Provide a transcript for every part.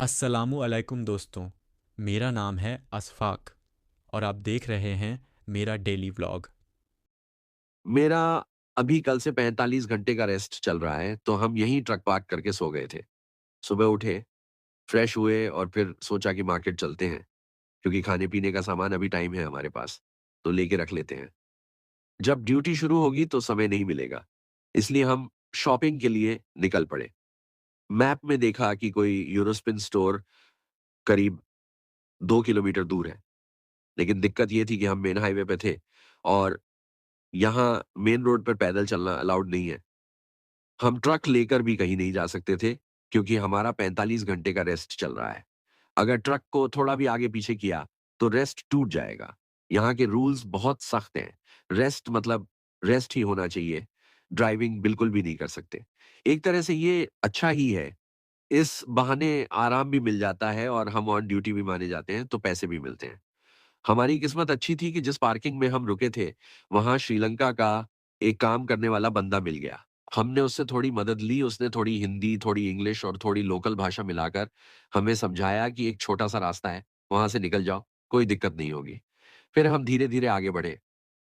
अस्सलामु अलैकुम दोस्तों। मेरा नाम है अशफाक और आप देख रहे हैं मेरा डेली व्लॉग। मेरा अभी कल से 45 घंटे का रेस्ट चल रहा है, तो हम यहीं ट्रक पार्क करके सो गए थे। सुबह उठे, फ्रेश हुए और फिर सोचा कि मार्केट चलते हैं, क्योंकि खाने-पीने का सामान अभी टाइम है हमारे पास, तो लेके रख लेते हैं। जब ड्यूटी शुरू होगी तो समय नहीं मिलेगा, इसलिए हम शॉपिंग के लिए निकल पड़े। मैप में देखा कि कोई यूरोस्पिन स्टोर करीब 2 किलोमीटर दूर है, लेकिन दिक्कत ये थी कि हम मेन हाईवे पे थे और यहाँ मेन रोड पर पैदल चलना अलाउड नहीं है। हम ट्रक लेकर भी कहीं नहीं जा सकते थे, क्योंकि हमारा 45 घंटे का रेस्ट चल रहा है। अगर ट्रक को थोड़ा भी आगे-पीछे किया, तो रेस्ट टूट जाएगा। यहाँ के रूल्स बहुत सख्त हैं। रेस्ट मतलब रेस्ट ही होना चाहिए, ड्राइविंग बिल्कुल भी नहीं कर सकते। एक तरह से ये अच्छा ही है, इस बहाने आराम भी मिल जाता है और हम ऑन ड्यूटी भी माने जाते हैं, तो पैसे भी मिलते हैं। हमारी किस्मत अच्छी थी कि जिस पार्किंग में हम रुके थे, वहाँ श्रीलंका का एक काम करने वाला बंदा मिल गया। हमने उससे थोड़ी मदद ली, उसने थोड़ी हिंदी, थोड़ी इंग्लिश और थोड़ी लोकल भाषा मिलाकर हमें समझाया कि एक छोटा-सा रास्ता है, वहाँ से निकल जाओ, कोई दिक्कत नहीं होगी। फिर हम धीरे-धीरे आगे बढ़े।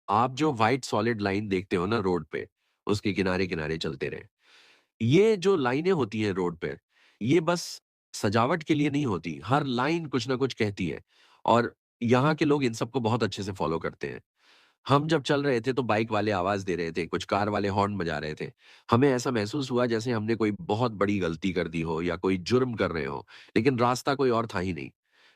आप जो व्हाइट सॉलिड लाइन देखते हो ना रोड पे, उसके किनारे-किनारे चलते रहे। ये जो लाइनें होती हैं रोड पे, ये बस सजावट के लिए नहीं होती, हर लाइन कुछ ना कुछ कहती है और यहाँ के लोग इन सबको बहुत अच्छे से फॉलो करते हैं। हम जब चल रहे थे तो बाइक वाले आवाज़ दे रहे थे, कुछ कार वाले हॉर्न बजा रहे थे। हमें ऐसा महसूस हुआ जैसे हमने कोई बहुत बड़ी गलती कर दी हो या कोई जुर्म कर रहे हों, लेकिन रास्ता कोई और था ही नहीं।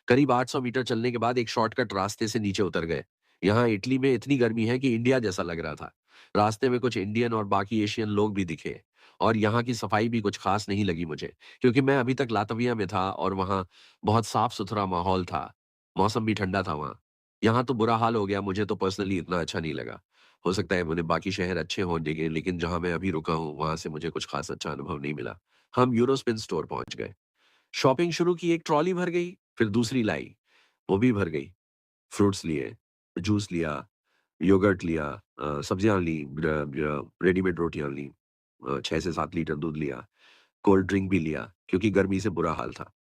करीब 800 मीटर चलने के बाद एक शॉर्टकट रास्ते से नीचे उतर गए। यहाँ इटली में इतनी गर्मी है कि इंडिया जैसा लग रहा था। रास्ते में कुछ इंडियन और बाकी एशियन लोग भी दिखे और यहाँ की सफाई भी कुछ खास नहीं लगी मुझे, क्योंकि मैं अभी तक लातविया में था और वहाँ बहुत साफ-सुथरा माहौल था। मौसम भी ठंडा था वहाँ। यहाँ तो बुरा हाल हो गया, मुझे तो पर्सनली इतना अच्छा नहीं लगा। हो सकता है मुझे बाकी शहर अच्छे हों लेकिन जहाँ मैं अभी रुका हूँ, वहाँ से मुझे कुछ खास अच्छा अनुभव नहीं मिला। हम यूरोस्पिन स्टोर पहुँच गए। शॉपिंग शुरू की, एक ट्रॉली भर गई, फिर दूसरी लाई, वो भी भर गई। फ्रूट्स लिए, जूस लिया, योगर्ट लिया, सब्जियाँ ली, रेडीमेड रोटियाँ लीं, 6 से 7 लीटर दूध लिया, कोल्ड ड्रिंक भी लिया, क्योंकि गर्मी से बुरा हाल था।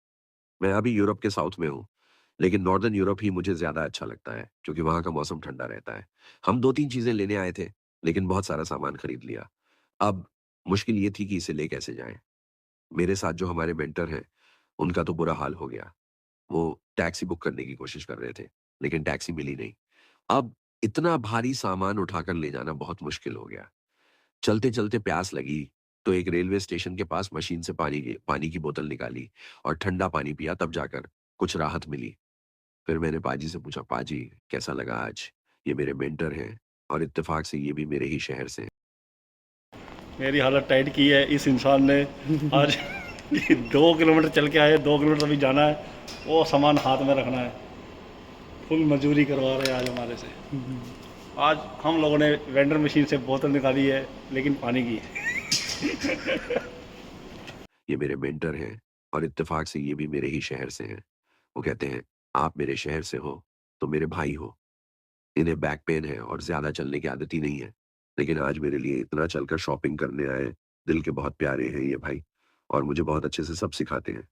मैं अभी यूरोप के साउथ में हूँ, लेकिन नॉर्दर्न यूरोप ही मुझे ज़्यादा अच्छा लगता है, क्योंकि वहाँ का मौसम ठंडा रहता है। हम 2-3 चीज़ें लेने आए थे, लेकिन बहुत सारा सामान खरीद लिया। अब मुश्किल ये थी कि इसे ले कैसे जाएँ? मेरे साथ जो हमारे मेंटर हैं, उनका तो बुरा हाल हो गया। वो टैक्सी बुक करने की कोशिश कर रहे थे, लेकिन टैक्सी मिली नहीं। अब इतना भारी सामान उठाकर ले जाना बहुत मुश्किल हो गया। चलते-चलते प्यास लगी, तो एक रेलवे स्टेशन के पास मशीन से पानी की बोतल निकाली और ठंडा पानी पिया, तब जाकर कुछ राहत मिली। फिर मैंने पाजी से पूछा, "पाजी, कैसा लगा आज? ये मेरे मेंटर हैं और इत्तेफ़ाक से ये भी मेरे ही शहर से हैं।" मेरी हालत टाइट की है इस इंसान ने। आज 2 किलोमीटर चल के आए, 2 किलोमीटर अभी जाना है, वो सामान हाथ में रखना है। फुल मजदूरी करवा रहे हैं आज हमारे से। आज हम लोगों ने वेंडर मशीन से बोतल निकाली है, लेकिन पानी की। ये मेरे मेंटर हैं और इत्तेफ़ाक से ये भी मेरे ही शहर से हैं। वो कहते हैं, "आप मेरे शहर से हो, तो मेरे भाई हो।" इन्हें बैक पेन है और ज़्यादा चलने की आदत ही नहीं है। लेकिन आज मेरे लिए इतना चलकर शॉपिंग करने आए, दिल के बहुत प्यारे हैं ये भाई और मुझे बहुत अच्छे से सब सिखाते हैं।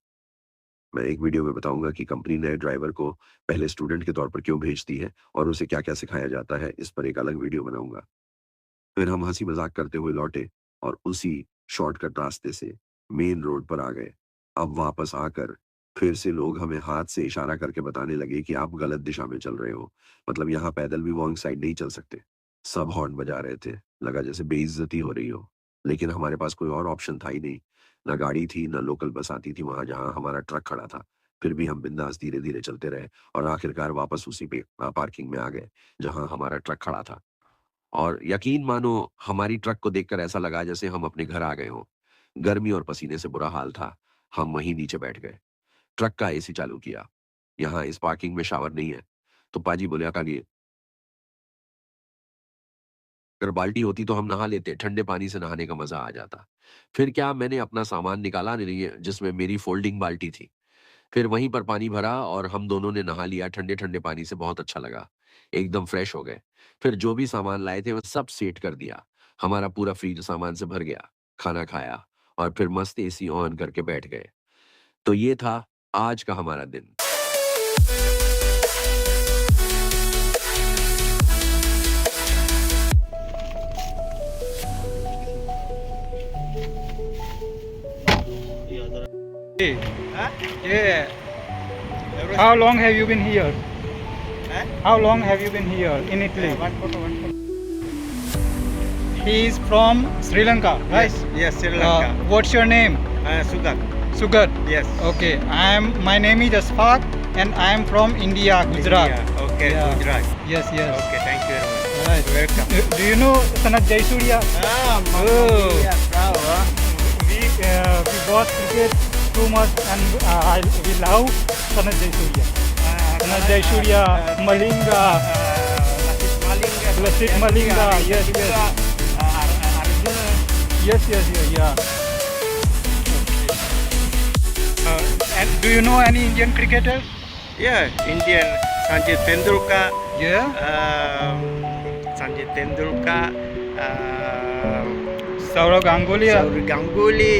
मैं एक वीडियो में बताऊँगा कि कंपनी नए ड्राइवर को पहले स्टूडेंट के तौर पर क्यों भेजती है और उसे क्या-क्या सिखाया जाता है, इस पर एक अलग वीडियो बनाऊँगा। फिर हम हँसी-मज़ाक करते हुए लौटे और उसी शॉर्टकट रास्ते से मेन रोड पर आ गए। अब वापस आकर फिर से लोग हमें हाथ से इशारा करके बताने लगे कि आप गलत दिशा में चल रहे हो। मतलब यहाँ पैदल भी रॉन्ग साइड नहीं चल सकते। सब हॉर्न बजा रहे थे, लगा जैसे बेइज्जती हो रही हो। लेकिन हमारे पास कोई और ऑप्शन था ही नहीं। ना गाड़ी थी, ना लोकल बस आती थी वहाँ जहाँ हमारा ट्रक खड़ा था। फिर भी हम बिंदास धीरे-धीरे चलते रहे और आखिरकार वापस उसी पे पार्किंग में आ गए, जहाँ हमारा ट्रक खड़ा था। और यकीन मानो, हमारी ट्रक को देखकर ऐसा लगा जैसे हम अपने घर आ गए हों। गर्मी और पसीने से बुरा हाल था। हम वहीं नीचे बैठ गए। ट्रक का एसी चालू किया। यहाँ इस पार्किंग में शावर नहीं है। तो पाजी बोले, "अका जी, अगर बाल्टी होती तो हम नहा लेते, ठंडे पानी से नहाने का मज़ा आ जाता।" फिर क्या, मैंने अपना सामान निकाला नहीं, जिसमें मेरी फ़ोल्डिंग बाल्टी थी। फिर वहीं पर पानी भरा और हम दोनों ने नहा लिया ठंडे-ठंडे पानी से, बहुत अच्छा लगा। एकदम फ्रेश हो गए। फिर जो भी सामान लाए थे वो सब सेट कर दिया। हमारा पूरा फ्रिज सामान से भर गया। खाना खाया और फिर मस्त एसी ऑन करके बैठ गए। तो ये था आज का हमारा दिन। Yeah. How long have you been here? How long have you been here in Italy? He is from Sri Lanka, right? Yes, Sri Lanka. What's your name? Sugar. Sugar. Yes. Okay. My name is Asfaq and I am from India, Gujarat. India. Okay, Yeah. Gujarat. Yes, yes. Okay, thank you very much. Right. Welcome. Do you know Sanat Jayasuriya? Mamma Oh. mia, bravo. We watch cricket too much and we love Sanat Jayasuriya. Sanat Jayasuriya, Malinga, Lasik Malinga, yes, yes. Arjuna. Yes, yes, yes, yeah. And do you know any Indian cricketer? Yeah, Indian. Sanjay Tendulkar. Yeah. Sanjay Tendulkar. Saurav Ganguly. Sourav Ganguly.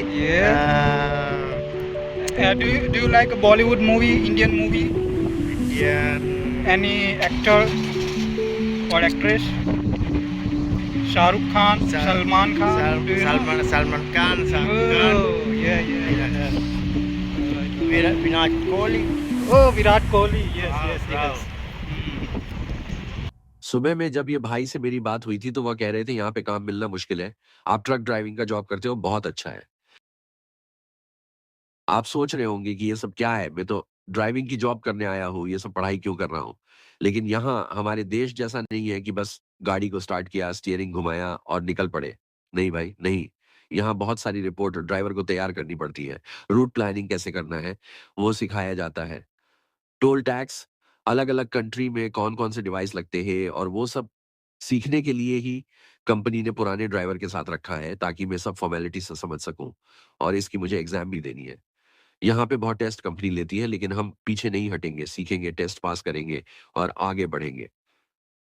Do you like a Bollywood movie, Indian movie? Indian. Any actor or actress? Shah Rukh Khan, Salman Khan. Do you know? Salman Khan. Oh, yeah, yeah. Virat Kohli. Oh, Virat Kohli. Yes, yes, Bravo. yes. सुबह में जब ये भाई से मेरी बात हुई थी तो वह कह रहे थे यहाँ पे काम मिलना मुश्किल है। आप ट्रक ड्राइविंग का जॉब करते हो, बहुत अच्छा है। आप सोच रहे होंगे कि ये सब क्या है? मैं तो ड्राइविंग की जॉब करने आया हूँ, ये सब पढ़ाई क्यों कर रहा हूँ? लेकिन यहाँ हमारे देश जैसा नहीं है कि बस गाड़ी को स्टार्ट किया, स्टीयरिंग घुमाया और निकल पड़े। नहीं भाई, नहीं। यहाँ बहुत सारी रिपोर्ट ड्राइवर को तैयार करनी पड़ती है। रूट प्लानिंग कैसे करना है, वो सिखाया जाता है। टोल टैक्स, अलग-अलग कंट्री में कौन-कौन से डिवाइस लगते हैं और वो सब सीखने के लिए ही कंपनी ने पुराने ड्राइवर के साथ रखा है ताकि मैं सब फ़ॉर्मेलिटी से समझ सकूँ और इसकी मुझे एग्ज़ाम भी देनी है। यहाँ पे बहुत टेस्ट कंपनी लेती है लेकिन हम पीछे नहीं हटेंगे, सीखेंगे, टेस्ट पास करेंगे और आगे बढ़ेंगे।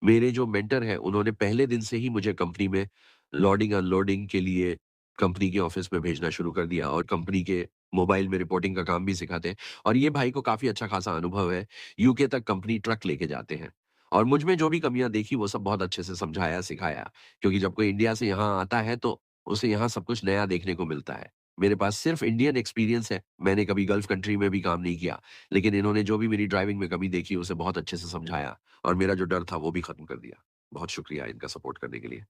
मेरे जो मेंटर हैं उन्होंने पहले दिन से ही मुझे कंपनी में लोडिंग अनलोडिंग के लिए कंपनी के ऑफिस में भेजना शुरू कर दिया और कंपनी के मोबाइल में रिपोर्टिंग का काम भी सिखाते हैं और ये भाई को काफ़ी अच्छा खासा अनुभव है। यूके तक कंपनी ट्रक लेके जाते हैं और मुझ में जो भी कमियाँ देखी वो सब बहुत अच्छे से समझाया, सिखाया क्योंकि जब कोई इंडिया से यहाँ आता है तो उसे यहाँ सब कुछ नया देखने को मिलता है। मेरे पास सिर्फ इंडियन एक्सपीरियंस है, मैंने कभी गल्फ कंट्री में भी काम नहीं किया, लेकिन इन्होंने जो भी मेरी ड्राइविंग में कमी देखी उसे बहुत अच्छे से समझाया और मेरा जो डर था वो भी खत्म कर दिया। बहुत शुक्रिया इनका सपोर्ट करने के लिए।